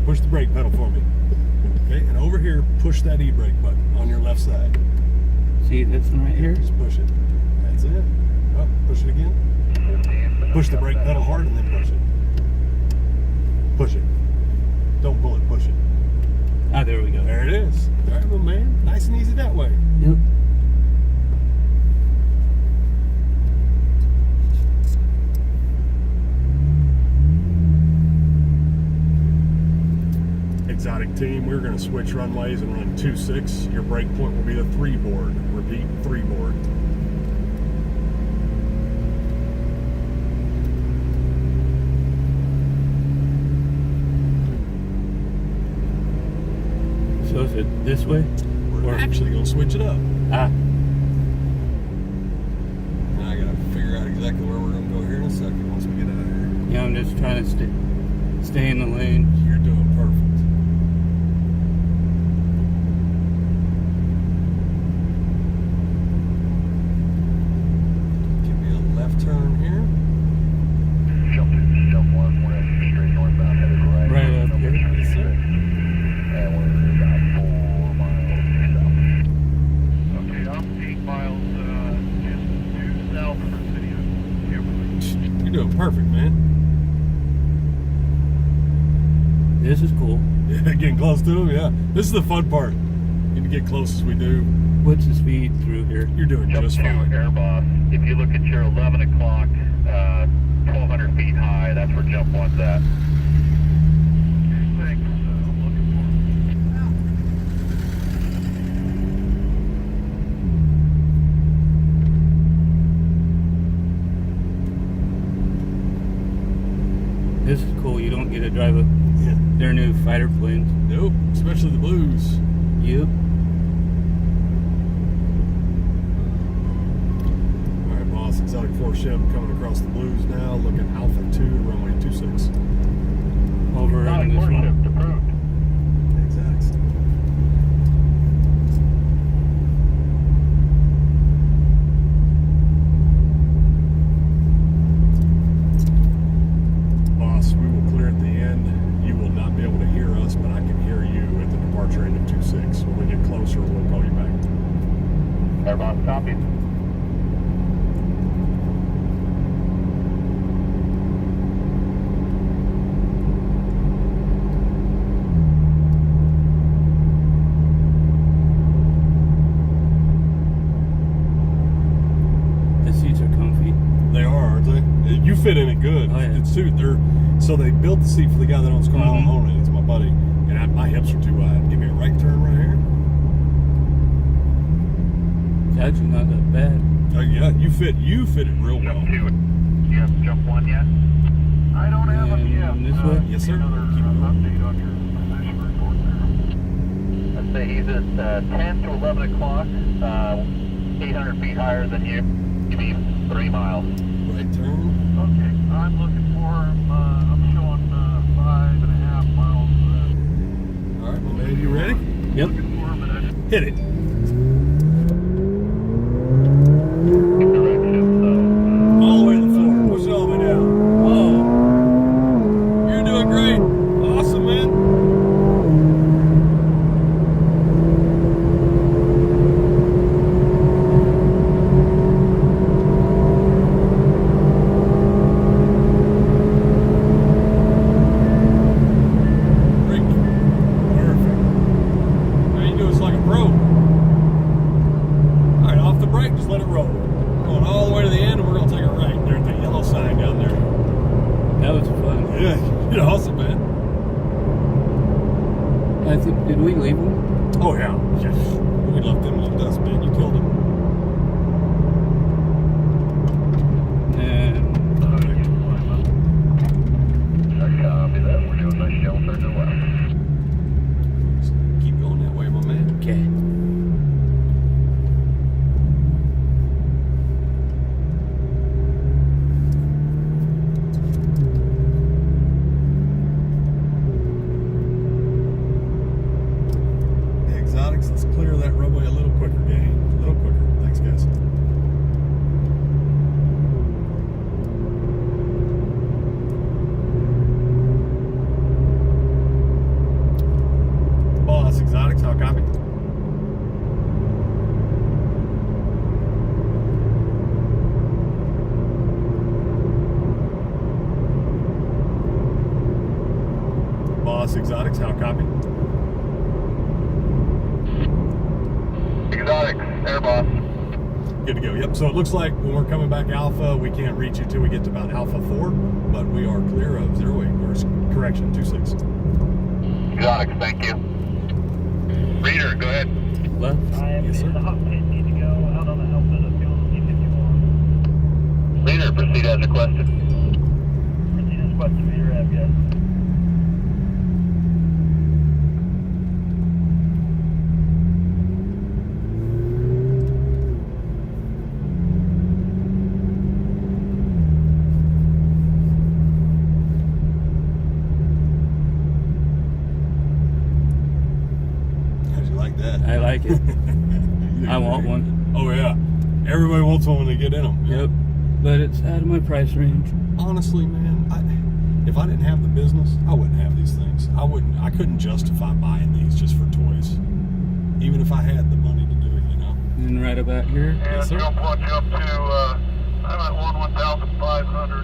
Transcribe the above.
man. Push the brake pedal for me. Okay, and over here, push that e-brake button on your left side. See this one right here? Just push it. That's it. Oh, push it again. Push the brake pedal hard and then push it. Push it. Don't pull it, push it. Ah, there we go. There it is. All right, little man. Nice and easy that way. Yep. Exotic team, we're going to switch runways and run 2-6. Your break point will be the 3 board. Repeat, 3 board. So is it this way? We're actually going to switch it up. Ah. Now I got to figure out exactly where we're going to go here in a second once we get out of here. Yeah, I'm just trying to stay in the lane. You're doing perfect. Give me a left turn here. Jump one, we're heading straight northbound, headed right. Right up here. Yes, sir. And we're about 4 miles south. Okay, I'm 8 miles just due south of the city of Kimberly. You're doing perfect, man. This is cool. Yeah, getting close to him, yeah. This is the fun part. Getting to get close as we do. What's the speed through here? You're doing Jump just to fine. Airboss. If you look at your 11 o'clock, 1,200 feet high, that's where jump one's at. Thanks. I'm looking This is cool. You don't get to drive Yeah. their new fighter planes. Nope, especially the blues. Yep. All right, boss. Exotic 4 Chevy coming across the blues now. Looking Alpha 2, runway 26. Over on this one. approved. Exotics. Boss, we will clear at the end. You will not be able to hear us, but I can hear you at the departure end of 26. When we get closer, we'll call you back. Airboss copies. The seats are comfy. They are, aren't they? You fit in it good. Oh, yeah. It's suit. So they built the seat for the guy that owns car. I don't Mhm. own it. It's my buddy. And my hips are too wide. Give me a right turn right here. It's actually not that bad. Yeah, you fit it real well. Jump 2. You have jump 1 yet? I don't have them yet. And this way? Yes, sir. Another Keep it going. update on your position report there. I'd say he's at 10 to 11 o'clock, 800 feet higher than you. You mean 3 miles. Right turn. Okay, I'm looking for him. I'm showing 5.5 miles. All right, my man, you ready? Yep. Looking for him, but I didn't Hit it. get direction, All the way to the floor. Push it all the way down. Oh. You're doing great. Awesome, man. Great. Perfect. Now you do this like a pro. All right, off the brake, just let it roll. Going all the way to the end, and we're going to take a right. There's the yellow sign down there. That was fun. Yeah, you're awesome, man. I think, did we leave them? Oh, yeah. Yes. We left them left us, man. You killed them. And Copy that. We're doing nice shelter to the left. Just keep going that way, my man. okay. The exotics, let's clear that runway a little quicker, gang. A little quicker. boss, Exotics. How copy? Exotics, air boss. Good to go. Yep. So it looks like when we're coming back Alpha, we can't reach you till we get to about Alpha 4, but we are clear of 08, or correction, 26. Exotics, thank you. Reader, go ahead. Left. Yes, sir. The hot pit need to go out on the Alpha to fuel C-51. Reader, proceed as requested. Proceed as requested, Reader Ave, yes. How'd you like that? I like it. I want one. Oh, yeah. Everybody wants one when they get in them. Yep. But it's out of my price range. Honestly, man, if I didn't have the business, I wouldn't have these things. I couldn't justify buying these just for toys. Even if I had the money to do it, you know? And right about here. And Yes, sir. jump punch up to, I'm at 1,500.